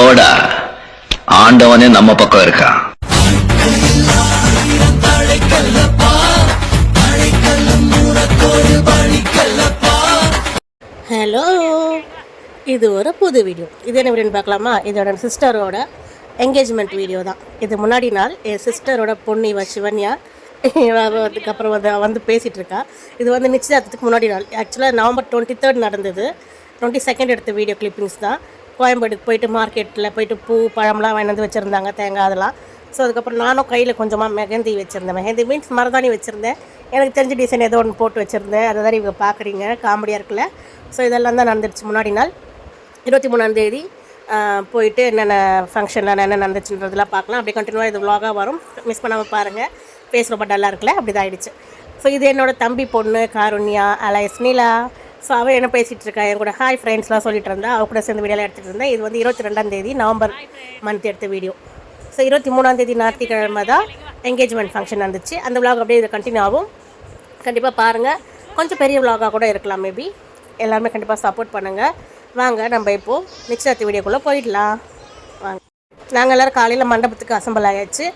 போடா, ஆண்டவனே நம்ம பக்கம் இருக்கான். ஹலோ, இது ஒரு புது வீடியோ. இது என்ன வீடியோன்னு பார்க்கலாமா? இதோட சிஸ்டரோட என்கேஜ்மெண்ட் வீடியோ தான். இது முன்னாடி நாள் என் சிஸ்டரோட பொண்ணு இவ சிவன்யா அதுக்கப்புறம் வந்து பேசிகிட்டு இருக்கா. இது வந்து நிச்சயதார்த்தத்துக்கு முன்னாடி நாள். ஆக்சுவலாக நவம்பர் 23 நடந்தது. 22 எடுத்த வீடியோ கிளிப்பிங்ஸ் தான். கோயம்பேடுக்கு போயிட்டு மார்க்கெட்டில் போயிட்டு பூ பழம்லாம் வாங்கி வந்து வச்சுருந்தாங்க, தேங்காய் அதெல்லாம். ஸோ அதுக்கப்புறம் நானும் கையில் கொஞ்சமாக மெஹந்தி வச்சுருந்தேன். மெஹந்தி மீன்ஸ் மருதாணி வச்சுருந்தேன். எனக்கு தெரிஞ்ச டிசைன் ஏதோ ஒன்று போட்டு வச்சுருந்தேன். அதை தான் இவங்க பார்க்குறீங்க, காமெடியாக இருக்குல்ல. ஸோ இதெல்லாம் தான் நடந்துருச்சு முன்னாடி நாள். 23ஆம் தேதி போயிட்டு என்னென்ன ஃபங்க்ஷனில் என்ன நடந்துச்சுன்றதெல்லாம் பார்க்கலாம். அப்படியே கண்டினியூவாக இது விலாகாக வரும், மிஸ் பண்ணாமல் பாருங்கள். ஃபேஸ் ரொம்ப டல்லாக இருக்குல்ல, அப்படி தான் ஆகிடுச்சு. ஸோ இது என்னோடய தம்பி பொண்ணு காருண்யா அலையஸ் நீலா. ஸோ அவள் என்ன பேசிகிட்டு இருக்கா, என் கூட ஹாய் ஃப்ரெண்ட்ஸ்லாம் சொல்லிட்டு இருந்தா. அவள் கூட சேர்ந்து வீடியோலாம் எடுத்துகிட்டு இருந்தேன். இது வந்து 22ஆம் தேதி நவம்பர் மந்த் எடுத்த வீடியோ. ஸோ 23ஆம் தேதி ஞாயிற்றுக்கிழமை தான் என்கேஜ்மெண்ட் ஃபங்க்ஷன் நடந்துச்சு. அந்த விலாக் அப்படியே இது கண்டினியூ ஆகும். கண்டிப்பாக பாருங்கள். கொஞ்சம் பெரிய விலாகாக கூட இருக்கலாம் மேபி. எல்லாருமே கண்டிப்பாக சப்போர்ட் பண்ணுங்கள். வாங்க நம்ம இப்போது நிச்சயதார்த்த வீடியோக்குள்ளே போயிடலாம். வாங்க. நாங்கள் எல்லோரும் காலையில் மண்டபத்துக்கு அசம்பிள் ஆகிடுச்சு.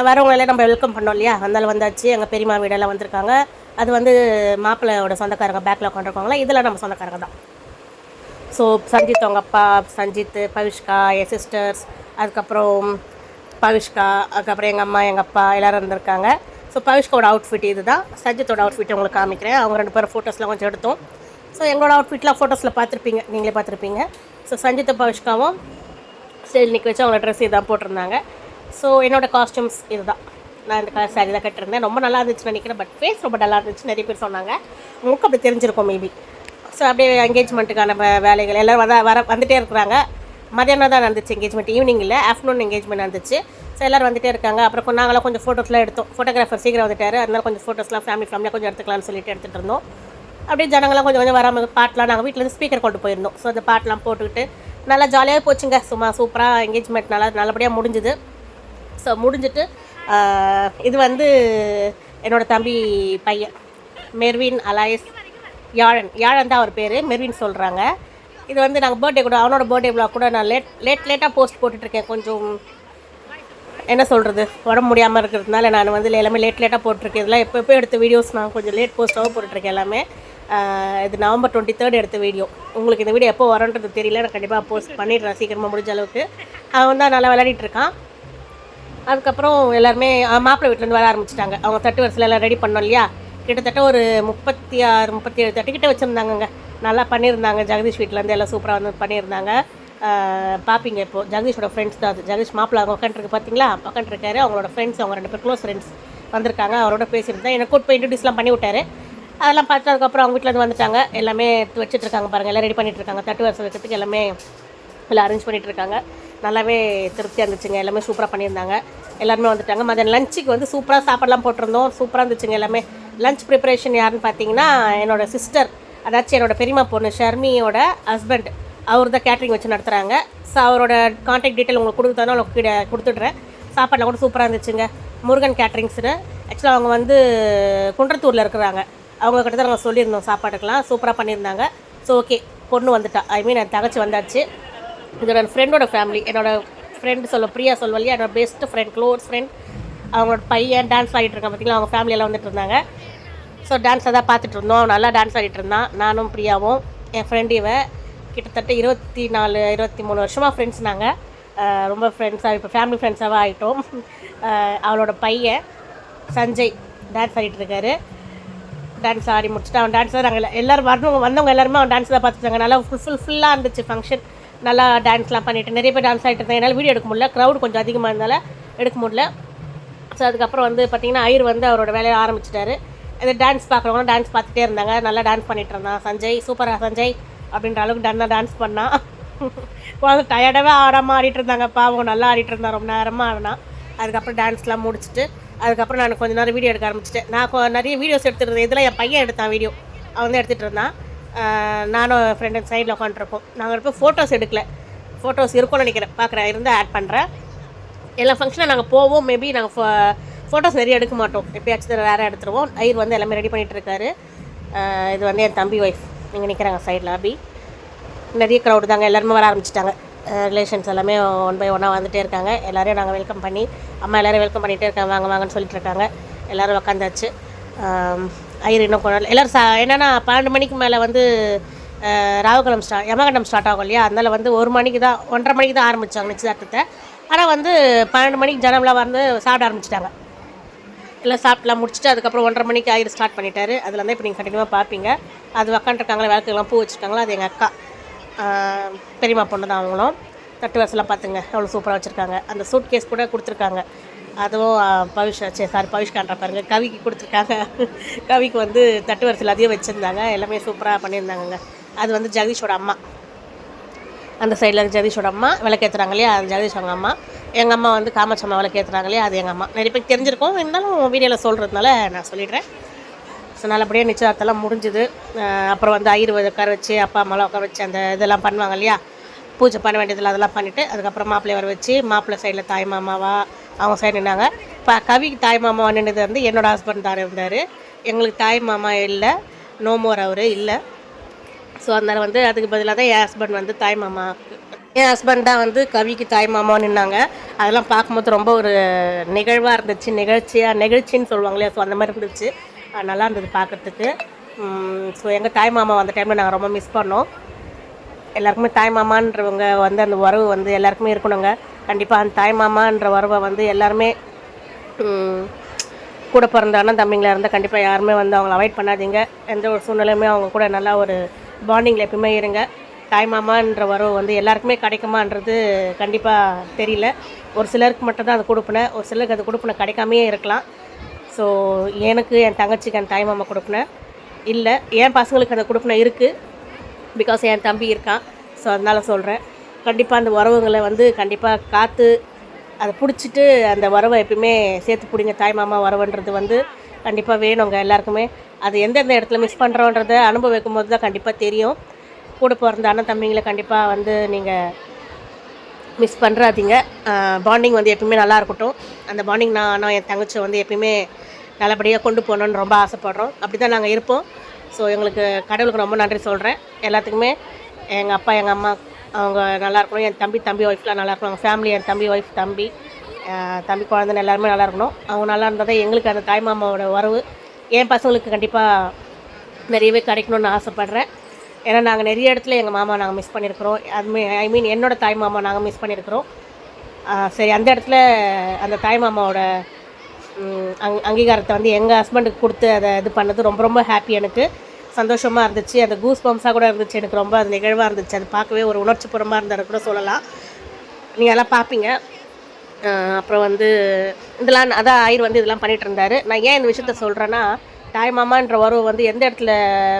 வரவங்களெல்லாம் நம்ம வெல்கம் பண்ணோம் இல்லையா, அதனால் வந்தாச்சு. எங்கள் பெரியம்மா வீடெல்லாம் வந்திருக்காங்க. அது வந்து மாப்பிள்ளையோட சொந்தக்காரங்க பேக்கில் உட்காந்துருக்காங்களா, இதெல்லாம் நம்ம சொந்தக்காரங்க தான். ஸோ சஞ்சித் அவங்க அப்பா, சஞ்சித், பவிஷ்கா, என் சிஸ்டர்ஸ், அதுக்கப்புறம் பவிஷ்கா, அதுக்கப்புறம் எங்கள் அம்மா, எங்கள் அப்பா எல்லோரும் இருந்திருக்காங்க. ஸோ பவிஷ்காவோட அவுட்ஃபிட் இது தான். சஞ்சித்தோட அவுட்ஃபிட் உங்களுக்கு காமிக்கிறேன். அவங்க 2 பேரும் ஃபோட்டோஸ்லாம் கொஞ்சம் எடுத்தோம். ஸோ எங்களோட அவுட்ஃபிட்லாம் ஃபோட்டோஸில் பார்த்துருப்பீங்க, நீங்களே பார்த்துருப்பீங்க. ஸோ சஞ்சித்த பவிஷ்காவும் ஸ்டைல் நிற்க வச்சு அவங்களோட ட்ரெஸ் இதான் போட்டிருந்தாங்க. ஸோ என்னோடய காஸ்டியூம்ஸ் இது தான். நான் இந்த கலர் சாரி தான் கட்டிருந்தேன். ரொம்ப நல்லா இருந்துச்சுன்னு நினைக்கிறேன். பட் ஃபேஸ் ரொம்ப நல்லா இருந்துச்சு, நிறைய பேர் சொன்னாங்க. உங்களுக்கு அப்படி தெரிஞ்சிருக்கும் மேபி. ஸோ அப்படியே என்கேஜ்மெண்ட்டுக்கான வேலைகள் எல்லோரும் வந்துகிட்டே இருக்கிறாங்க. மதியானம் தான் நடந்துச்சு என்கேஜ்மெண்ட், ஈவினிங் இல்லை, ஆஃப்டர்நூன் என்கேஜ்மெண்ட் நடந்துச்சு. ஸோ எல்லோரும் வந்துகிட்டே இருக்காங்க. அப்புறம் நாங்களாம் கொஞ்சம் ஃபோட்டோஸ்லாம் எடுத்தோம். ஃபோட்டோகிராஃபர் சீக்கிரம் வந்துட்டார், அதனால கொஞ்சம் ஃபோட்டோஸ்லாம் ஃபேமிலியாக கொஞ்சம் எடுத்துக்கலாம்னு சொல்லிட்டு எடுத்துகிட்டு இருந்தோம். அப்படியே ஜனங்கள்லாம் கொஞ்சம் கொஞ்சம் வராமல் பாட்டெலாம் நாங்கள் வீட்டிலேருந்து ஸ்பீக்கர் கொண்டு போயிருந்தோம். ஸோ அந்த பாட்டெலாம் போட்டுக்கிட்டு நல்லா ஜாலியாக போச்சுங்க. சும்மா சூப்பராக என்கேஜ்மெண்ட் நல்லபடியாக முடிஞ்சுது. ஸோ முடிஞ்சிட்டு இது வந்து என்னோடய தம்பி பையன் மெர்வின் அலையஸ் யாழன் தான் அவர் பேர், மெர்வின் சொல்கிறாங்க. இது வந்து நாங்கள் பர்த்டே கூட, அவனோட பர்த்டே விலாக் கூட நான் லேட்டாக போஸ்ட் போட்டுட்ருக்கேன். கொஞ்சம் என்ன சொல்கிறது, உடம்பு முடியாமல் இருக்கிறதுனால நான் வந்து எல்லாமே லேட்டாக போட்டிருக்கேன். இதெல்லாம் எப்போ எடுத்த வீடியோஸ் நான் கொஞ்சம் லேட் போஸ்ட்டாகவும் போட்டுட்ருக்கேன் எல்லாமே. இது நவம்பர் 23 எடுத்த வீடியோ. உங்களுக்கு இந்த வீடியோ எப்போ வரன்றது தெரியல, நான் கண்டிப்பாக போஸ்ட் பண்ணிடுறேன் சீக்கிரமாக முடிஞ்ச அளவுக்கு. அவன் தான் நல்லா விளையாடிட்டுருக்கான். அதுக்கப்புறம் எல்லாருமே மாப்பிள்ளை வீட்டிலேருந்து வர ஆரம்பிச்சிட்டாங்க. அவங்க தட்டு வரிசையில் எல்லாம் ரெடி பண்ணோம் இல்லையா, கிட்டத்தட்ட ஒரு 36-37 தட்டுக்கிட்ட வச்சுருந்தாங்கங்க. நல்லா பண்ணியிருந்தாங்க. ஜெகதீஷ் வீட்டிலேருந்து எல்லாம் சூப்பராக வந்து பண்ணியிருந்தாங்க. பார்ப்பீங்க இப்போது. ஜெகதீஷோட ஃப்ரெண்ட்ஸ் தான் அது. ஜெகதீஷ் மாப்பிள்ளை அவங்க உட்காந்துருக்கு பார்த்தீங்களா, உட்காந்துருக்காரு. அவங்களோட ஃப்ரெண்ட்ஸ், அவங்க 2 பேர் க்ளோஸ் ஃப்ரெண்ட்ஸ் வந்திருக்காங்க. அவரோட பேசியிருந்தேன். எனக்கு கூட்டு போய் இன்ட்ரடியூஸ்லாம் பண்ணி விட்டார். அதெல்லாம் பார்த்து அதுக்கப்புறம் அவங்க வீட்டிலேருந்து வந்துட்டாங்க. எல்லாமே வச்சுட்ருக்காங்க பாருங்கள், எல்லாம் ரெடி பண்ணிகிட்ருக்காங்க. தட்டு வரிசை வைக்கிறதுக்கு எல்லாமே எல்லாம் அரேஞ்ச் பண்ணிகிட்ருக்காங்க. நல்லாவே திருப்தியாக இருந்துச்சுங்க. எல்லாமே சூப்பராக பண்ணியிருந்தாங்க. எல்லாருமே வந்துட்டாங்க. மதியம் லஞ்சுக்கு வந்து சூப்பராக சாப்பாடெலாம் போட்டிருந்தோம். சூப்பராக இருந்துச்சுங்க எல்லாமே. லஞ்ச் ப்ரிப்பரேஷன் யாருன்னு பார்த்தீங்கன்னா என்னோடய சிஸ்டர், அதாச்சும் என்னோடய பெரியம்மா பொண்ணு ஷர்மியோட ஹஸ்பண்ட். அவர் தான் கேட்ரிங் வச்சு நடத்துகிறாங்க. ஸோ அவரோட கான்டாக்ட் டீட்டெயில் உங்களுக்கு கொடுத்தாலும் உங்களுக்கு கொடுத்துட்றேன். சாப்பாடெலாம் கூட சூப்பராக இருந்துச்சுங்க. முருகன் கேட்ரிங்ஸ்னு. ஆக்சுவலாக அவங்க வந்து குன்றத்தூரில் இருக்கிறாங்க. அவங்க கிட்ட தான் நாங்கள் சொல்லியிருந்தோம் சாப்பாட்டுக்கெலாம். சூப்பராக பண்ணியிருந்தாங்க. ஸோ ஓகே, பொண்ணு வந்துட்டா, ஐ மீன் என் தங்கச்சி வந்தாச்சு. இதோட ஃப்ரெண்டோட ஃபேமிலி, என்னோடய ஃப்ரெண்டு பிரியா சொல்வல்லையா, என்னோடய பெஸ்ட் ஃப்ரெண்ட், க்ளோஸ் ஃப்ரெண்ட். அவங்களோட பையன் டான்ஸ் ஆடிட்டு இருக்கான் பார்த்தீங்களா, அவங்க ஃபேமிலியெல்லாம் வந்துட்டு இருந்தாங்க. ஸோ டான்ஸை தான் பார்த்துட்டு இருந்தோம். நல்லா டான்ஸ் ஆடிட்டு இருந்தான். நானும் பிரியாவும் என் ஃப்ரெண்டு கிட்டத்தட்ட 24-23 வருஷமாக ஃப்ரெண்ட்ஸ் நாங்கள். ரொம்ப ஃப்ரெண்ட்ஸாக, இப்போ ஃபேமிலி ஃப்ரெண்ட்ஸாகவே ஆகிட்டோம். அவளோட பையன் சஞ்சய் டான்ஸ் ஆடிட்டுருக்காரு. டான்ஸ் ஆடி முடிச்சுட்டு அவன் டான்ஸ் தான் நாங்கள் எல்லோரும் வந்தவங்க எல்லாருமே அவன் டான்ஸ் தான் பார்த்துட்டாங்க. நல்லா ஃபுல்லாக இருந்துச்சு ஃபங்க்ஷன். நல்லா டான்ஸ்லாம் பண்ணிவிட்டு நிறைய பேர் டான்ஸ் ஆகிட்டு இருந்தாங்க. என்னால் வீடியோ எடுக்க முடியல, க்ரௌட் கொஞ்சம் அதிகமாக இருந்தாலும் எடுக்க முடியல. ஸோ அதுக்கப்புறம் வந்து பார்த்திங்கன்னா ஐயர் வந்து அவரோட வேலையை ஆரம்பிச்சிட்டாரு. அது டான்ஸ் பார்க்குறவங்க டான்ஸ் பார்த்துட்டே இருந்தாங்க. நல்லா டான்ஸ் பண்ணிகிட்டு இருந்தான் சஞ்சய். சூப்பராக சஞ்சய் அப்படின்ற அளவுக்கு டான்ஸ் பண்ணான். குழந்தை டயர்டாகவே ஆடிட்டு இருந்தாங்க. பாவம் நல்லா ஆடிட்டு இருந்தான், ரொம்ப நேரமாக ஆடினான். அதுக்கப்புறம் டான்ஸ்லாம் முடிச்சுட்டு அதுக்கப்புறம் நான் கொஞ்சம் நேரம் வீடியோ எடுக்க ஆரம்பிச்சிட்டேன். நான் நிறைய வீடியோஸ் எடுத்துகிட்டு இருந்தேன். இதெல்லாம் என் பையன் எடுத்தான் வீடியோ, அவன் தான் எடுத்துகிட்டு இருந்தான். நானும் ஃப்ரெண்டு சைடில் உட்காந்துருப்போம். நாங்கள் போய் ஃபோட்டோஸ் எடுக்கல. ஃபோட்டோஸ் இருக்கும்னு நினைக்கிறேன், பார்க்குறேன், இருந்தால் ஆட் பண்ணுறேன். எல்லா ஃபங்க்ஷனாக நாங்கள் போவோம். மேபி நாங்கள் ஃபோட்டோஸ் நிறைய எடுக்க மாட்டோம், எப்பயாச்சும் வேறு எடுத்துருவோம். ஐயர் வந்து எல்லாமே ரெடி பண்ணிகிட்டு இருக்காரு. இது வந்து என் தம்பி ஒய்ஃப், இங்கே நிற்கிறாங்க சைடில். அபி. நிறைய க்ரௌடு தாங்க, எல்லாருமே வர ஆரம்பிச்சிட்டாங்க. ரிலேஷன்ஸ் எல்லாமே ஒன் பை ஒன்னாக வந்துகிட்டே இருக்காங்க. எல்லோரையும் நாங்கள் வெல்கம் பண்ணி அம்மா எல்லோரும் வெல்கம் பண்ணிகிட்டே இருக்காங்க, வாங்க வாங்கன்னு சொல்லிட்டு இருக்காங்க. எல்லோரும் உக்காந்தாச்சு. ஐயர் இன்னும் கொண்டாடல. எல்லோரும் என்னென்னா 12 மணிக்கு மேலே வந்து ராகுகாலம் யமகண்டம் ஸ்டார்ட் ஆகும் இல்லையா, அதனால் வந்து 1 மணிக்கு தான் 1:30 மணிக்கு தான் ஆரம்பித்தாங்க நிச்சயதார்த்தத்தை. ஆனால் வந்து 12 மணிக்கு ஜனம்லாம் வந்து சாப்பிட ஆரம்பிச்சிட்டாங்க. எல்லாம் சாப்பிட்டுலாம் முடிச்சுட்டு அதுக்கப்புறம் 1:30 மணிக்கு ஐயர் ஸ்டார்ட் பண்ணிட்டாரு. அதில் வந்து இப்போ நீங்கள் கண்டினியூவாக பார்ப்பீங்க. அது உக்காண்ட்ருக்காங்களா, விளக்குலாம் பூ வச்சுருக்காங்களா, அது எங்கள் அக்கா பெரியம்மா பொண்ணு தான். அவங்களும் தட்டு வரிசெல்லாம் பார்த்துங்க அவ்வளோ சூப்பராக வச்சுருக்காங்க. அந்த சூட் கேஸ் கூட கொடுத்துருக்காங்க. அதுவும் பவிஷ்கான்ற பாருங்கள், கவிக்கு கொடுத்துருக்காங்க. கவிக்கு வந்து தட்டு வரிசையில் அதையும் வச்சுருந்தாங்க. எல்லாமே சூப்பராக பண்ணியிருந்தாங்கங்க. அது வந்து ஜெகதீஷோட அம்மா, அந்த சைடில் ஜெகதீஷோட அம்மா விளக்கேற்றுறாங்க இல்லையா, அது ஜெகதீஷ் அவங்க அம்மா. எங்கள் அம்மா வந்து காமாட்சி அம்மா விளக்கேற்றுறாங்க இல்லையா, அது எங்கள் அம்மா. நிறைய பேருக்கு தெரிஞ்சிருக்கும், இருந்தாலும் வீடியோவில் சொல்கிறதுனால நான் சொல்லிடுறேன். ஸோ நல்லபடியாக நிச்சயதார்த்தம்லாம் முடிஞ்சுது. அப்புறம் வந்து ஐயர் உட்கார வச்சு அப்பா அம்மாலாம் உட்கார வச்சு அந்த இதெல்லாம் பண்ணுவாங்க இல்லையா, பூஜை பண்ண வேண்டியதில் அதெல்லாம் பண்ணிவிட்டு அதுக்கப்புறம் மாப்பிள்ளை வர வச்சு மாப்பிள்ளை சைடில் தாய் மாமாவா அவங்க சைடு நின்னாங்க. இப்போ கவிக்கு தாய் மாமாவா நின்றது வந்து என்னோடய ஹஸ்பண்ட் தான் இருந்தார். எங்களுக்கு தாய் மாமா இல்லை, நோ மோர் அவர் இல்லை. ஸோ அதனால் வந்து அதுக்கு பதிலாக தான் என் ஹஸ்பண்ட் வந்து தாய் மாமா, என் ஹஸ்பண்ட் தான் வந்து கவிக்கு தாய் மாமாவும் நின்னாங்க. அதெல்லாம் பார்க்கும்போது ரொம்ப ஒரு நிகழ்வாக இருந்துச்சு, நெகிழ்ச்சின்னு சொல்லுவாங்க இல்லையா, ஸோ அந்த மாதிரி இருந்துச்சு. நல்லா இருந்தது பார்க்குறதுக்கு. ஸோ எங்கள் தாய் மாமா அந்த டைமில் நாங்கள் ரொம்ப மிஸ் பண்ணோம். எல்லாருக்குமே தாய் மாமான்றவங்க வந்து அந்த உறவு வந்து எல்லாருக்குமே இருக்கணுங்க. கண்டிப்பாக அந்த தாய் மாமான்ற உறவை வந்து எல்லாருமே கூட பிறந்த அண்ணன் தம்பிங்களாக இருந்தால் கண்டிப்பாக யாருமே வந்து அவங்கள அவாய்ட் பண்ணாதீங்க. எந்த ஒரு சூழ்நிலையுமே அவங்க கூட நல்லா ஒரு பாண்டிங்கில் எப்பவுமே இருங்க. தாய் மாமான்ற உறவு வந்து எல்லாருக்குமே கிடைக்குமான்றது கண்டிப்பாக தெரியல. ஒரு சிலருக்கு மட்டும்தான் அது கொடுப்பின, ஒரு சிலருக்கு அது கொடுப்பின கிடைக்காமையே இருக்கலாம். ஸோ எனக்கு என் தங்கச்சிக்கு என் தாய் மாமா கொடுப்பின இல்லை, என் பசங்களுக்கு அந்த கொடுப்பின இருக்குது. பிகாஸ் என் தம்பி இருக்கான். ஸோ அதனால் சொல்கிறேன், கண்டிப்பாக அந்த உறவுங்களை வந்து கண்டிப்பாக காற்று அதை பிடிச்சிட்டு அந்த உறவை எப்பயுமே சேர்த்து பிடிங்க. தாய் மாமா உறவுன்றது வந்து கண்டிப்பாக வேணுங்க எல்லாருக்குமே. அது எந்தெந்த இடத்துல மிஸ் பண்ணுறோன்றதை அனுபவிக்கும் போது தான் கண்டிப்பாக தெரியும். கூட பிறந்த அண்ணன் தம்பிங்களை கண்டிப்பாக வந்து நீங்கள் மிஸ் பண்ணுறாதீங்க. பாண்டிங் வந்து எப்பயுமே நல்லா இருக்கட்டும். அந்த பாண்டிங் நான் என் தங்கச்சி வந்து எப்பயுமே நல்லபடியாக கொண்டு போகணுன்னு ரொம்ப ஆசைப்பட்றோம். அப்படி தான் நாங்கள் இருப்போம். ஸோ எங்களுக்கு கடவுளுக்கு ரொம்ப நன்றி சொல்கிறேன். எல்லாத்துக்குமே எங்கள் அப்பா எங்கள் அம்மா அவங்க நல்லா இருக்கணும், என் தம்பி ஒய்ஃப்லாம் நல்லா இருக்கணும், அவங்க ஃபேமிலி, என் தம்பி ஒய்ஃப், தம்பி குழந்தைன்னு எல்லாருமே நல்லா இருக்கணும். அவங்க நல்லா இருந்தால் தான் எங்களுக்கு அந்த தாய் மாமாவோட உறவு என் பசங்களுக்கு கண்டிப்பாக நிறையவே கிடைக்கணும்னு ஆசைப்பட்றேன். ஏன்னா நாங்கள் நிறைய இடத்துல எங்கள் மாமா நாங்கள் மிஸ் பண்ணியிருக்கிறோம். ஐ மீன் என்னோடய தாய் மாமா நாங்கள் மிஸ் பண்ணியிருக்கிறோம். சரி, அந்த இடத்துல அந்த தாய் மாமாவோட அங்கீகாரத்தை வந்து எங்கள் ஹஸ்பண்டுக்கு கொடுத்து அதை இது பண்ணது ரொம்ப ரொம்ப ஹாப்பி, எனக்கு சந்தோஷமாக இருந்துச்சு. அந்த கூஸ் பம்ப்ஸாக கூட இருந்துச்சு, எனக்கு ரொம்ப அது நிகழ்வாக இருந்துச்சு. அது பார்க்கவே ஒரு உணர்ச்சிபூர்வமாக இருந்தால் கூட சொல்லலாம். நீங்கள் எல்லாம் பார்ப்பீங்க. அப்புறம் வந்து இதெல்லாம் அதான் ஐயர் வந்து இதெல்லாம் பண்ணிகிட்டு இருந்தார். நான் ஏன் இந்த விஷயத்த சொல்கிறேன்னா, தாய் மாமான்ற உறவு வந்து எந்த இடத்துல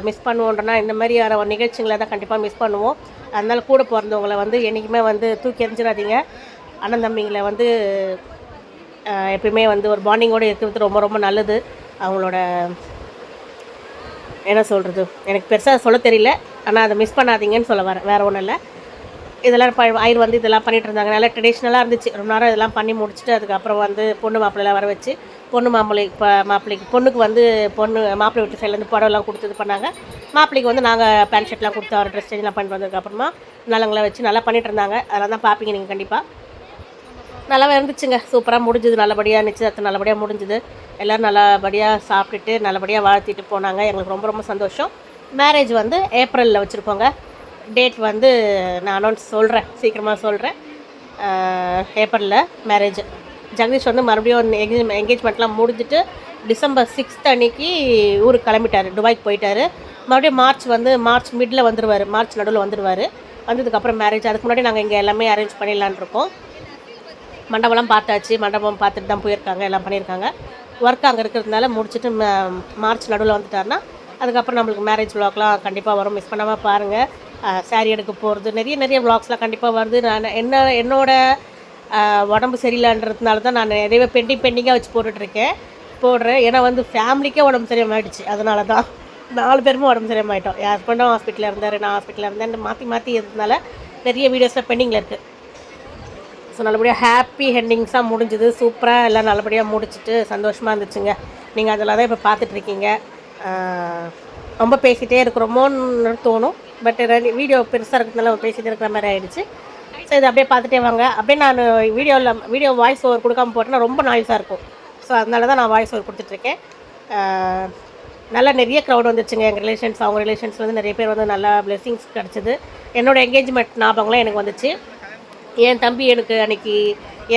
மிஸ் பண்ணுவோன்றனா இந்த மாதிரியான ஒரு நிகழ்ச்சிகளை தான் கண்டிப்பாக மிஸ் பண்ணுவோம். அதனால் கூட பிறந்தவங்களை வந்து என்றைக்குமே வந்து தூக்கி எறிஞ்சிடாதீங்க. அண்ணன் தம்பிங்களை வந்து எப்பயுமே வந்து ஒரு பாண்டிங்கோடு இருக்கிறது ரொம்ப ரொம்ப நல்லது. அவங்களோட என்ன சொல்கிறது, எனக்கு பெருசாக சொல்ல தெரியல. ஆனால் அதை மிஸ் பண்ணாதீங்கன்னு சொல்ல வரேன், வேறு ஒன்றும் இல்லை. இதெல்லாம் ஐயர் வந்து இதெல்லாம் பண்ணிகிட்டு இருந்தாங்க. நல்லா ட்ரெடிஷ்னலாக இருந்துச்சு. ரொம்ப நேரம் இதெல்லாம் பண்ணி முடிச்சுட்டு அதுக்கப்புறம் வந்து பொண்ணு மாப்பிள்ளைலாம் வர வச்சு மாப்பிள்ளைக்கு பொண்ணுக்கு வந்து மாப்பிள்ளை வீட்டு சைட்லேருந்து புடவைலாம் கொடுத்து இது பண்ணாங்க. மாப்பிள்ளைக்கு வந்து நாங்கள் பேண்ட் ஷர்ட்லாம் கொடுத்து அவர் ட்ரெஸ் சேஞ்செலாம் பண்ணிட்டு வந்ததுக்கப்புறமா நலங்களை வச்சு நல்லா பண்ணிகிட்டு இருந்தாங்க. அதெல்லாம் தான் பார்ப்பீங்க நீங்கள் கண்டிப்பாக. நல்லாவே இருந்துச்சுங்க, சூப்பராக முடிஞ்சுது. நல்லபடியாக நிச்சயதார்த்தம் நல்லபடியாக முடிஞ்சுது. எல்லோரும் நல்லபடியாக சாப்பிட்டுட்டு நல்லபடியாக வாழ்த்திட்டு போனாங்க. எங்களுக்கு ரொம்ப ரொம்ப சந்தோஷம். மேரேஜ் வந்து ஏப்ரலில் வச்சுருக்கோங்க. டேட் வந்து நான் அனௌன்ஸ் சொல்கிறேன், சீக்கிரமாக சொல்கிறேன். ஏப்ரலில் மேரேஜ். ஜெகதீஷ் வந்து மறுபடியும் என்கேஜ்மெண்ட்லாம் முடிஞ்சுட்டு December 6 அன்றைக்கி ஊருக்கு கிளம்பிட்டார், துபாய்க்கு போயிட்டார். மறுபடியும் மார்ச் மிடில் வந்துடுவார், மார்ச் நடுவில் வந்துடுவார். வந்ததுக்கப்புறம் மேரேஜ். அதுக்கு முன்னாடி நாங்கள் இங்கே எல்லாமே அரேஞ்ச் பண்ணிடலான் இருக்கோம். மண்டபம்லாம் பார்த்தாச்சு, மண்டபம் பார்த்துட்டு தான் போயிருக்காங்க, எல்லாம் பண்ணியிருக்காங்க. ஒர்க் அங்கே இருக்கிறதுனால முடிச்சுட்டு மார்ச் நடுவில் வந்துட்டார்னா அதுக்கப்புறம் நம்மளுக்கு மேரேஜ் விளாக்லாம் கண்டிப்பாக வரும். மிஸ் பண்ணாமல் பாருங்கள். சாரீ எடுக்க போகிறது நிறைய விளாக்ஸ்லாம் கண்டிப்பாக வருது. நான் என்னோட உடம்பு சரியில்லைன்றதுனால தான் நான் நிறையவே பெண்டிங்காக வச்சு போடுறேன். ஏன்னா வந்து ஃபேமிலிக்கே உடம்பு சரியாயிடுச்சு. அதனால தான் 4 பேருமே உடம்பு சரியாயிட்டோம். என் ஹஸ்பண்டும் ஹாஸ்பிட்டலில் இருந்தார், நான் ஹாஸ்பிட்டலில் இருந்தேன். மாற்றி இருந்ததுனால நிறைய வீடியோஸில் பெண்டிங்கில் இருக்குது. ஸோ நல்லபடியாக ஹாப்பி ஹெண்டிங்ஸாக முடிஞ்சுது. சூப்பராக எல்லாம் நல்லபடியாக முடிச்சுட்டு சந்தோஷமாக இருந்துச்சுங்க. நீங்கள் அதெல்லாம் தான் இப்போ பார்த்துட்ருக்கீங்க. ரொம்ப பேசிகிட்டே இருக்கிறோமோன்னு தோணும். பட் வீடியோ பெருசாக இருக்கிறதுனால பேசிகிட்டே இருக்கிற மாதிரி ஆகிடுச்சு. ஸோ இதை அப்படியே பார்த்துட்டே வாங்க. அப்படியே நான் வீடியோ வாய்ஸ் ஓவர் கொடுக்காம போட்டேன்னா ரொம்ப நாய்ஸாக இருக்கும். ஸோ அதனால தான் நான் வாய்ஸ் ஓவர் கொடுத்துட்ருக்கேன். நல்லா நிறைய க்ரௌட் வந்துச்சுங்க. எங்கள் ரிலேஷன்ஸ், அவங்க ரிலேஷன்ஸ் வந்து நிறைய பேர் வந்து நல்லா பிளெஸிங்ஸ் கிடச்சிது. என்னோடய என்கேஜ்மெண்ட் ஞாபகம்லாம் எனக்கு வந்துச்சு. என் தம்பி எனக்கு அன்றைக்கி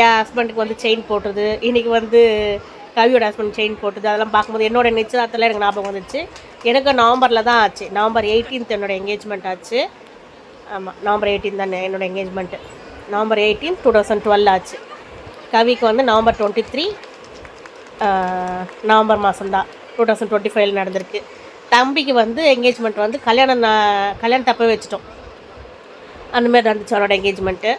என் ஹஸ்பண்டுக்கு வந்து செயின் போட்டது, இன்றைக்கி வந்து கவியோட ஹஸ்பண்ட் செயின் போட்டது, அதெல்லாம் பார்க்கும்போது என்னோடய நிச்சயதார்த்தத்தில் எனக்கு ஞாபகம் வந்துச்சு. எனக்கு நவம்பரில் தான் ஆச்சு. நவம்பர் 18 என்னோடய என்கேஜ்மெண்ட் ஆச்சு. ஆமாம், நவம்பர் 18 தான் என்னோடய என்கேஜ்மெண்ட்டு. நவம்பர் 18, 2012 ஆச்சு. கவிக்கு வந்து நவம்பர் 23 நவம்பர் மாதம்தான் 2025 நடந்திருக்கு. தம்பிக்கு வந்து என்கேஜ்மெண்ட் வந்து கல்யாணத்தப்போ வச்சுட்டோம். அந்தமாதிரி நடந்துச்சு அவனோட என்கேஜ்மெண்ட்டு.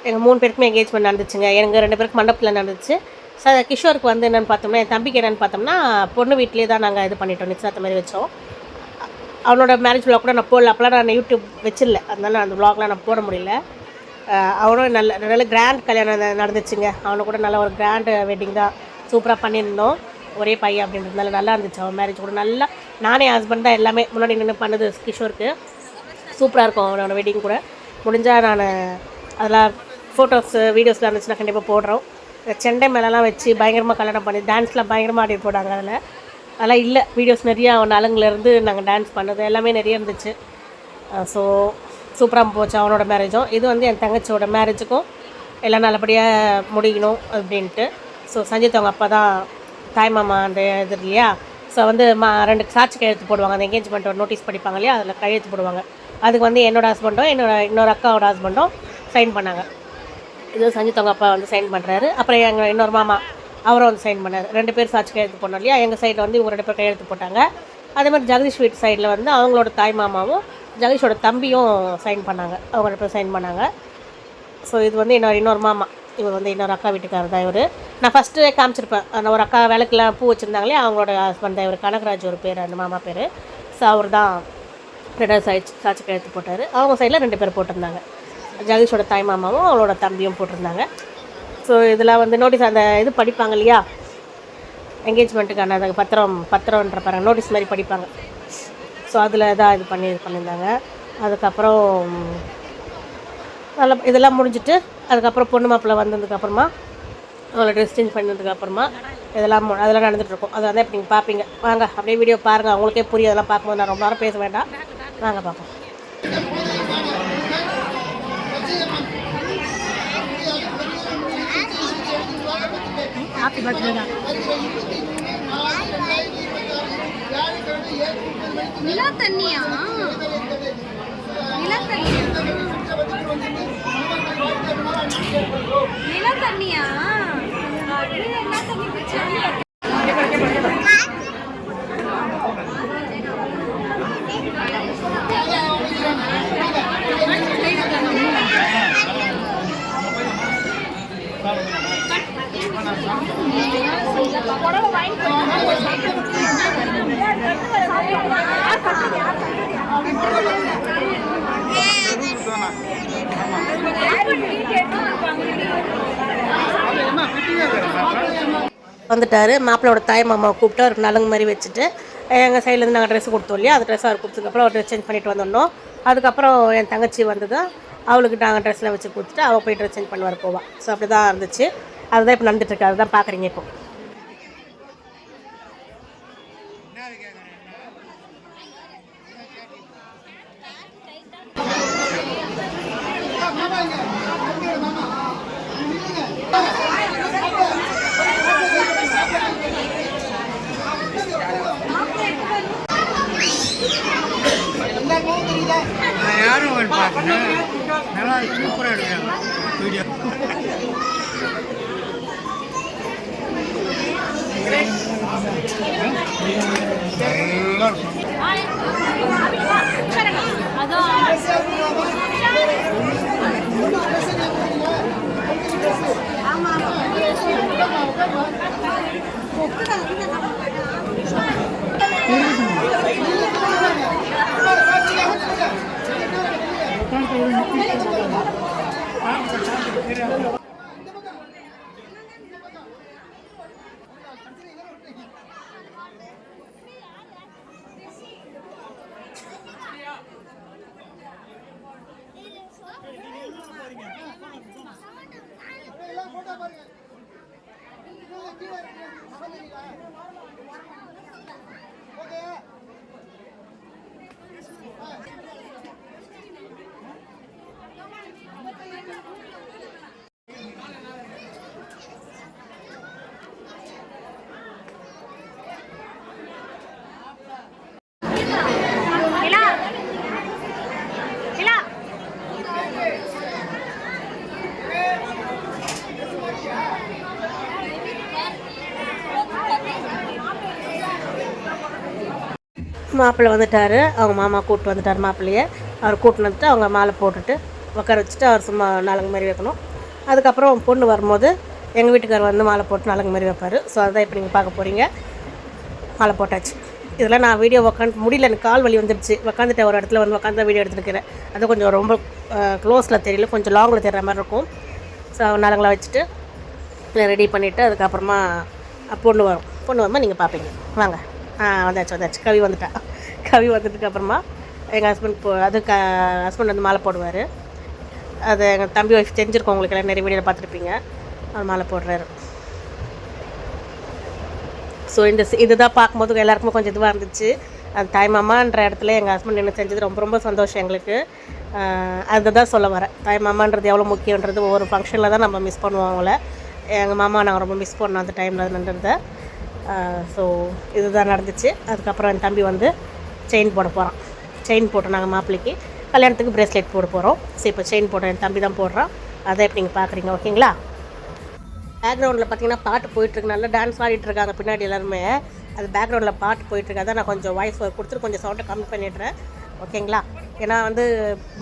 எங்கள் 3 பேருக்குமே என்கேஜ்மெண்ட் நடந்துச்சுங்க. எங்கள் 2 பேருக்கு மண்டபத்தில் நடந்துச்சு. கிஷோருக்கு வந்து என்னென்னு பார்த்தோம்னா, என் தம்பிக்கு என்னென்னு பார்த்தோம்னா, பொண்ணு வீட்டிலே தான் நாங்கள் இது பண்ணிட்டோம், நிச்சயதார்த்த மாதிரி வச்சோம். அவனோட மேரேஜ் விளாக் கூட நான் போடல. அப்போலாம் நான் யூடியூப் வச்சிடல, அதனால அந்த விளாக்லாம் நான் போட முடியல. அவனும் நல்ல கிராண்ட் கல்யாணம் நடந்துச்சுங்க. அவனை கூட நல்ல ஒரு கிராண்ட் வெட்டிங் தான், சூப்பராக பண்ணியிருந்தோம். ஒரே பையன் அப்படின்றதுனால நல்லா இருந்துச்சு. அவன் மேரேஜ் கூட நல்லா நானே ஹஸ்பண்ட் தான் எல்லாமே முன்னாடி நின்று பண்ணது. கிஷோருக்கு சூப்பராக இருக்கும் அவனோட வெட்டிங் கூட. முடிஞ்சால் நான் அதெல்லாம் ஃபோட்டோஸ் வீடியோஸ்லாம் இருந்துச்சுன்னா கண்டிப்பாக போடுறோம். செண்டை மேலெலாம் வச்சு பயங்கரமாக கல்யாணம் பண்ணி டான்ஸ்லாம் பயங்கரமாக ஆடி போட்டாங்க. அதெல்லாம் இல்லை வீடியோஸ் நிறையா. அவன் நலங்குலேருந்து நாங்கள் டான்ஸ் பண்ணது எல்லாமே நிறைய இருந்துச்சு. ஸோ சூப்பராக போச்சு அவனோட மேரேஜும். இது வந்து என் தங்கச்சியோட மேரேஜுக்கும் எல்லாம் நல்லபடியாக முடியணும் அப்படின்ட்டு. ஸோ சஞ்சித் அவங்க அப்பா தான் தாய் மாமா அந்த இது இல்லையா. ஸோ வந்து 2 சாட்சி கையெழுத்து போடுவாங்க. அந்த என்கேஜ்மெண்ட்டோட நோட்டீஸ் படிப்பாங்க இல்லையா, அதில் கையெழுத்து போடுவாங்க. அதுக்கு வந்து என்னோடய ஹஸ்பண்டும் இன்னொரு அக்காவோட ஹஸ்பண்டும் சைன் பண்ணாங்க. இது சஞ்சித் அவங்க அப்பா வந்து சைன் பண்ணுறாரு. அப்புறம் எங்கள் இன்னொரு மாமா அவரும் வந்து சைன் பண்ணார். 2 பேர் சாட்சி கையெழுத்து போனோம் இல்லையா. எங்கள் சைடில் வந்து இவங்க 2 பேர் கையெழுத்து போட்டாங்க. அதே மாதிரி ஜெகதீஷ் வீட்டு சைடில் வந்து அவங்களோட தாய் மாமாவும் ஜெகதீஷோட தம்பியும் சைன் பண்ணாங்க. அவங்க 2 பேர் சைன் பண்ணாங்க. ஸோ இது வந்து இன்னொரு மாமா, இவர் வந்து இன்னொரு அக்கா வீட்டுக்காரர் தான் இவர். நான் ஃபஸ்ட்டு காமிச்சிருப்பேன். அந்த ஒரு அக்கா விளக்குலாம் பூ வச்சுருந்தாங்களே, அவங்களோட ஹஸ்பண்ட் தான் இவர். கனகராஜ் ஒரு பேர், அந்த மாமா பேர். ஸோ அவர் தான் 2 சாட்சி கையெழுத்து போட்டார். அவங்க சைடில் 2 பேர் போட்டிருந்தாங்க. ஜெகதீஷோட தாய் மாமாவும் அவளோட தம்பியும் போட்டிருந்தாங்க. ஸோ இதெல்லாம் வந்து நோட்டீஸ் அந்த இது படிப்பாங்க இல்லையா, என்கேஜ்மெண்ட்டுக்கான அந்த பத்திரம்ன்ற பாருங்க நோட்டீஸ் மாதிரி படிப்பாங்க. ஸோ அதில் தான் இது பண்ணியிருந்தாங்க. அதுக்கப்புறம் நல்லா இதெல்லாம் முடிஞ்சுட்டு அதுக்கப்புறம் பொண்ணு மாப்பிள்ளை வந்ததுக்கப்புறமா அவங்கள ட்ரெஸ் சேஞ்ச் பண்ணதுக்கப்புறமா அதெல்லாம் நடந்துகிட்ருக்கும். அதை வந்து இப்போ நீங்கள் பார்ப்பீங்க. வாங்க அப்படியே வீடியோ பாருங்கள், அவங்களுக்கே புரியும். அதெல்லாம் பார்க்கும்போது நான் ரொம்ப நேரம் பேச வேண்டாம், வாங்க பார்ப்போம். ஹாப்பி பர்த்டே தான். நிலா தண்ணியா நிலா தண்ணி வந்துட்டார். மாப்பிள்ளோட தாய் மாமாவை கூப்பிட்டு அவர் நலங்கு மாதிரி வச்சுட்டு எங்கள் சைட்லேருந்து நாங்கள் ட்ரெஸ்ஸு கொடுத்தோம் இல்லையா, அந்த ட்ரெஸ் அவர் கொடுத்ததுக்கப்புறம் அவர் ட்ரெஸ் சேஞ்ச் பண்ணிட்டு வந்துடணும். அதுக்கப்புறம் என் தங்கச்சி வந்தது, அவளுக்கு நாங்கள் ட்ரெஸ்லாம் வச்சு கொடுத்துட்டு அவள் போய் ட்ரெஸ் சேஞ்ச் பண்ணுவார் போவாள். ஸோ அப்படி தான் இருந்துச்சு. அதுதான் இப்போ நடந்துட்டுருக்கு, அதுதான் பார்க்குறீங்க இப்போ. யாரும் பார்த்தேன், நல்லா சூப்பராக எடுக்கிறாங்க வீடியோ. மாப்பிள்ளை வந்துட்டார், அவங்க மாமா கூப்பிட்டு வந்துட்டார் மாப்பிள்ளையை. அவர் கூப்பிட்டு வந்துட்டு அவங்க மாலை போட்டுட்டு உட்கார வச்சுட்டு அவர் சும்மா நலங்கு மாதிரி வைக்கணும். அதுக்கப்புறம் பொண்ணு வரும்போது எங்கள் வீட்டுக்கார் வந்து மாலை போட்டு நலங்கு மாதிரி வைப்பார். ஸோ அதான் இப்போ நீங்கள் பார்க்க போகிறீங்க. மாலை போட்டாச்சு. இதெல்லாம் நான் வீடியோ உட்காந்து முடியல, எனக்கு கால் வலி வந்துடுச்சு. உட்காந்துட்டு ஒரு இடத்துல வந்து உட்காந்து வீடியோ எடுத்துருக்கிறேன். அது கொஞ்சம் ரொம்ப க்ளோஸில் தெரியல, கொஞ்சம் லாங்கில் தெரிகிற மாதிரி இருக்கும். ஸோ நலங்கெலாம் வச்சுட்டு ரெடி பண்ணிவிட்டு அதுக்கப்புறமா பொண்ணு வரும்போது நீங்கள் பார்ப்பீங்க. வாங்க. வந்தாச்சு. கவி வந்துட்டா. கவி வந்ததுக்கப்புறமா எங்கள் ஹஸ்பண்ட் ஹஸ்பண்ட் வந்து மாலை போடுவார். அது எங்கள் தம்பி ஒய்ஃப் தெரிஞ்சிருக்கோம், உங்களுக்கு எல்லாம் நிறைய வீடியோவில் பார்த்துருப்பீங்க. அவர் மாலை போடுறாரு. ஸோ இதுதான் பார்க்கும்போது எல்லாருக்குமே கொஞ்சம் இதுவாக இருந்துச்சு. அந்த தாய்மாமான்ற இடத்துல எங்கள் ஹஸ்பண்ட் என்ன செஞ்சது ரொம்ப ரொம்ப சந்தோஷம் எங்களுக்கு. அதை தான் சொல்ல வரேன். தாய்மாமான்றது எவ்வளோ முக்கியன்றது ஒவ்வொரு ஃபங்க்ஷனில் தான் நம்ம மிஸ் பண்ணுவோம் அவங்கள. எங்கள் மாமா நாங்கள் ரொம்ப மிஸ் பண்ணோம் அந்த டைமில் நடந்ததை. ஸோ இதுதான் நடந்துச்சு. அதுக்கப்புறம் என் தம்பி வந்து செயின் போட போகிறான். செயின் போட்டோம் நாங்கள் மாப்பிள்ளைக்கு. கல்யாணத்துக்கு ப்ரேஸ்லெட் போட போகிறோம். ஸோ இப்போ செயின் போட்டோம், என் தம்பி தான் போடுறான். அதை இப்போ நீங்கள் பார்க்குறீங்க. ஓகேங்களா? பேக்ரவுண்டில் பார்த்தீங்கன்னா பாட்டு போயிட்டுருக்கு, நல்லா டான்ஸ் ஆடிட்டு இருக்காங்க பின்னாடி எல்லாருமே. அது பேக்ரவுண்டில் பாட்டு போயிட்டுருக்கு. அதான் நான் கொஞ்சம் வாய்ஸ் கொடுத்துட்டு கொஞ்சம் சவுண்டை கம்மி பண்ணிடுறேன். ஓகேங்களா? ஏன்னா வந்து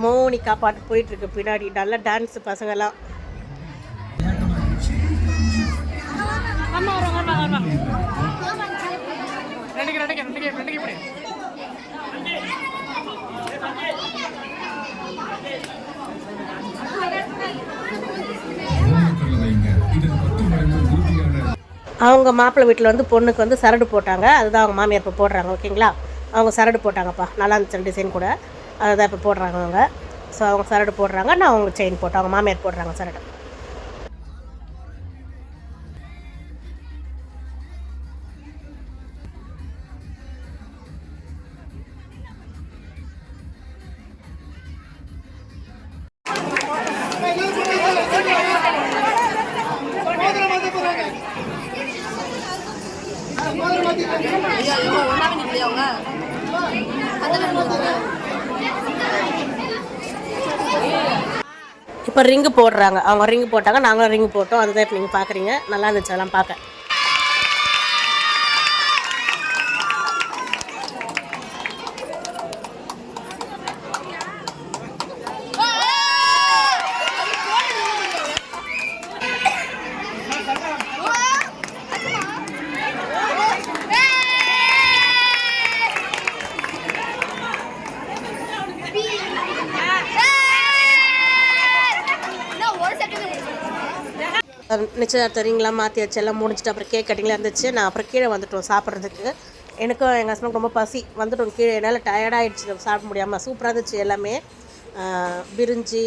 மோனிகா பாட்டு போயிட்டுருக்கு பின்னாடி, நல்லா டான்ஸு பசங்கள்லாம். அவங்க மாப்பிள்ளை வீட்டில் வந்து பொண்ணுக்கு வந்து சரடு போட்டாங்க. அதுதான் அவங்க மாமியார் இப்போ போடுறாங்க. ஓகேங்களா? அவங்க சரடு போட்டாங்கப்பா, நல்லா இருந்துச்சு டிசைன் கூட. அதுதான் இப்போ போடுறாங்க அவங்க. ஸோ அவங்க சரடு போடுறாங்க, நான் அவங்க செயின் போட்டேன். அவங்க மாமியார் போடுறாங்க சரடு. இப்போ ரிங்கு போடுறாங்க. அவங்க ரிங்கு போட்டாங்க, நாங்களும் ரிங்கு போட்டோம். அதுதான் இப்போ நீங்கள் பார்க்குறீங்க. நல்லா இருந்துச்சு அதெல்லாம் பார்க்க. நிச்சயதார்த்தம் ரிங்லாம் மாற்றி வச்சு எல்லாம் முடிஞ்சிட்டு அப்புறம் கேக் கட்டிங்லாம் இருந்துச்சு. நான் அப்புறம் கீழே வந்துட்டோம் சாப்பிட்றதுக்கு. எனக்கும் எங்கள் ஹஸ்பண்ட் ரொம்ப பசி வந்துட்டோம் கீழே. என்னால் டயர்டாகிடுச்சு, சாப்பிட முடியாமல். சூப்பராக இருந்துச்சு எல்லாமே. பிரிஞ்சி,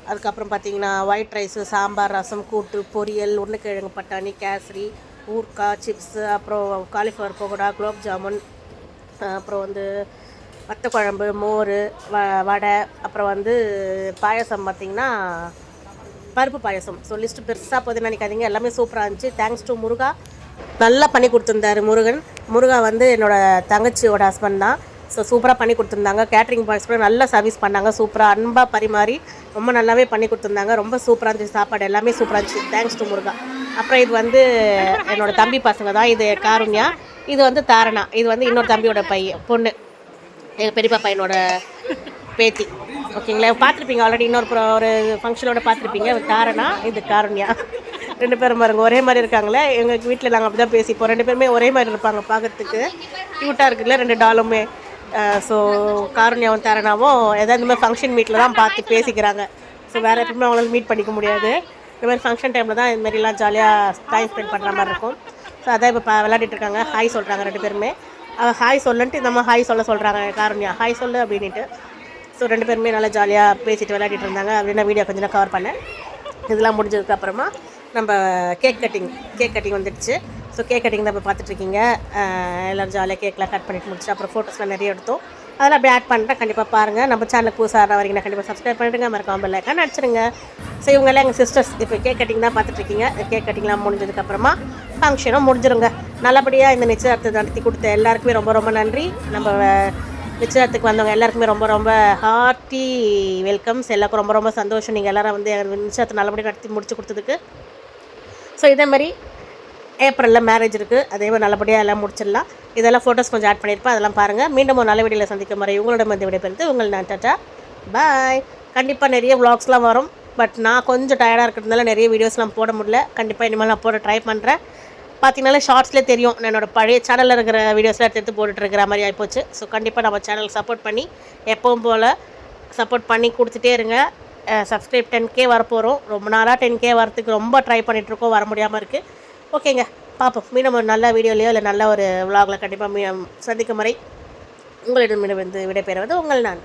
அதுக்கப்புறம் பார்த்திங்கன்னா ஒயிட் ரைஸு, சாம்பார், ரசம், கூட்டு, பொரியல், உருளைக்கிழங்கு பட்டாணி, கேசரி, ஊர்க்காய், சிப்ஸு, அப்புறம் காலிஃப்ளவர் பக்கோடா, குலோப் ஜாமுன், அப்புறம் வந்து வத்த குழம்பு, மோர், வடை, அப்புறம் வந்து பாயசம் பார்த்திங்கன்னா பருப்பு பாயசம். ஸோ லிஸ்ட்டு பெருசாக போகுதுன்னு நினைக்காதீங்க, எல்லாமே சூப்பராக இருந்துச்சு. தேங்க்ஸ் டு முருகா, நல்லா பண்ணி கொடுத்துருந்தாரு முருகா வந்து என்னோடய தங்கச்சியோட ஹஸ்பண்ட் தான். ஸோ சூப்பராக பண்ணி கொடுத்துருந்தாங்க. கேட்ரிங் பாய்ஸ் கூட நல்லா சர்வீஸ் பண்ணாங்க. சூப்பராக அன்பாக பரிமாறி ரொம்ப நல்லாவே பண்ணி கொடுத்துருந்தாங்க. ரொம்ப சூப்பராக இருந்துச்சு சாப்பாடு, எல்லாமே சூப்பராக இருந்துச்சு. தேங்க்ஸ் டு முருகா. அப்புறம் இது வந்து என்னோடய தம்பி பசங்க தான். இது காருண்யா, இது வந்து தாரணா, இது வந்து இன்னொரு தம்பியோட பொண்ணு, எங்கள் பெரியப்பா பையனோட பேத்தி. ஓகேங்களா? பார்த்துருப்பீங்க ஆல்ரெடி, ஒரு ஃபங்க்ஷனோட பார்த்துருப்பீங்க. தாரணா, இது காருண்யா. ரெண்டு பேரும் பாருங்க ஒரே மாதிரி இருக்காங்களே. எங்கள் வீட்டில் நாங்கள் அப்படி தான் பேசிப்போம். ரெண்டு பேருமே ஒரே மாதிரி இருப்பாங்க, பார்க்கறதுக்கு க்யூட்டாக இருக்குல்ல ரெண்டு டாலுமே. ஸோ காருண்யாவும் தாரணாவும் ஏதாவது இந்த மாதிரி ஃபங்க்ஷன் மீட்டில் தான் பார்த்து பேசிக்கிறாங்க. ஸோ வேறு எப்பவுமே அவங்களால மீட் பண்ணிக்க முடியாது. இந்த மாதிரி ஃபங்க்ஷன் டைமில் தான் இந்த மாதிரிலாம் ஜாலியாக டைம் ஸ்பெண்ட் பண்ணுற மாதிரி இருக்கும். ஸோ அதான் இப்போ விளையாடிட்டு இருக்காங்க. ஹாய் சொல்கிறாங்க ரெண்டு பேருமே. ஹாய் சொல்லுன்ட்டு நம்ம ஹாய் சொல்கிறாங்க காருண்யா, ஹாய் சொல்லு அப்படின்ட்டு. ஸோ ரெண்டு பேருமே நல்லா ஜாலியாக பேசிட்டு விளையாடிட்டு இருந்தாங்க. அப்படின்னா வீடியோ கொஞ்சம் நேரம் கவர் பண்ணேன். இதெல்லாம் முடிஞ்சதுக்கப்புறமா நம்ம கேக் கட்டிங் வந்துடுச்சு. ஸோ கேக் கட்டிங் தான் இப்போ பார்த்துட்ருக்கீங்க. எல்லோரும் ஜாலியாக கேக்லாம் கட் பண்ணிட்டு முடிச்சுட்டு அப்புறம் ஃபோட்டோஸ்லாம் நிறைய எடுத்தோம். அதெல்லாம் அப்படியே ஆட் பண்ணிட்டேன். கண்டிப்பாக பாருங்கள். நம்ம சேனலுக்கு புதுசாக வரீங்கன்னா கண்டிப்பாக சப்ஸ்கிரைப் பண்ணிவிடுங்க, மறக்காம பெல் ஐக்கான் அடிச்சிடுங்க. ஸோ இவங்கெல்லாம் எங்கள் சிஸ்டர்ஸ். இப்போ கேக் கட்டிங் தான் பார்த்துட்ருக்கீங்க. கேக் கட்டிங்லாம் முடிஞ்சதுக்கப்புறமா ஃபங்க்ஷனும் முடிஞ்சிருங்க. நல்லபடியாக இந்த நிச்சயதார்த்தத்தை நடத்தி கொடுத்த எல்லாருக்குமே ரொம்ப ரொம்ப நன்றி. நம்ம நிச்சயத்துக்கு வந்தவங்க எல்லாருக்குமே ரொம்ப ரொம்ப ஹார்ட்டி வெல்கம்ஸ். எல்லாருக்கும் ரொம்ப ரொம்ப சந்தோஷம். நீங்கள் எல்லோரும் வந்து நிச்சயத்தை நல்லபடியாக நடத்தி முடிச்சு கொடுத்ததுக்கு. ஸோ இதே மாதிரி ஏப்ரலில் மேரேஜ் இருக்குது, அதே மாதிரி நல்லபடியாக எல்லாம் முடிச்சிடலாம். இதெல்லாம் ஃபோட்டோஸ் கொஞ்சம் ஆட் பண்ணியிருப்பேன், அதெல்லாம் பாருங்கள். மீண்டும் ஒரு நல்ல வீடியோவில் சந்திக்கும் வரை உங்களோட வந்து விடைபெறுது உங்கள் நான். டாட்டா பாய். கண்டிப்பாக நிறைய vlogsலாம் வரும். பட் நான் கொஞ்சம் டயர்டாக இருக்கிறதுனால நிறைய வீடியோஸ்லாம் போட முடியல. கண்டிப்பாக இனிமேல் நான் போட ட்ரை பண்ணுறேன். பார்த்தீங்கனாலே ஷார்ட்ஸ்லேயே தெரியும், என்னோட பழைய சேனலில் இருக்கிற வீடியோஸ்லாம் எடுத்து போட்டுட்ருக்கிற மாதிரி ஆகிப்போச்சு. ஸோ கண்டிப்பாக நம்ம சேனலுக்கு சப்போர்ட் பண்ணி எப்பவும் போல் சப்போர்ட் பண்ணி கொடுத்துட்டே இருங்க. Subscribe 10K வரப்போகிறோம். ரொம்ப நாளாக 10K வரத்துக்கு ரொம்ப ட்ரை பண்ணிகிட்ருக்கோம், வர முடியாமல் இருக்குது. ஓகேங்க, பார்ப்போம். மீண்டும் ஒரு நல்ல வீடியோலையோ இல்லை நல்ல ஒரு விலாகில் கண்டிப்பாக சந்திக்கும் வரை உங்களிடம் வந்து விடைபெறுவது உங்கள் நான்.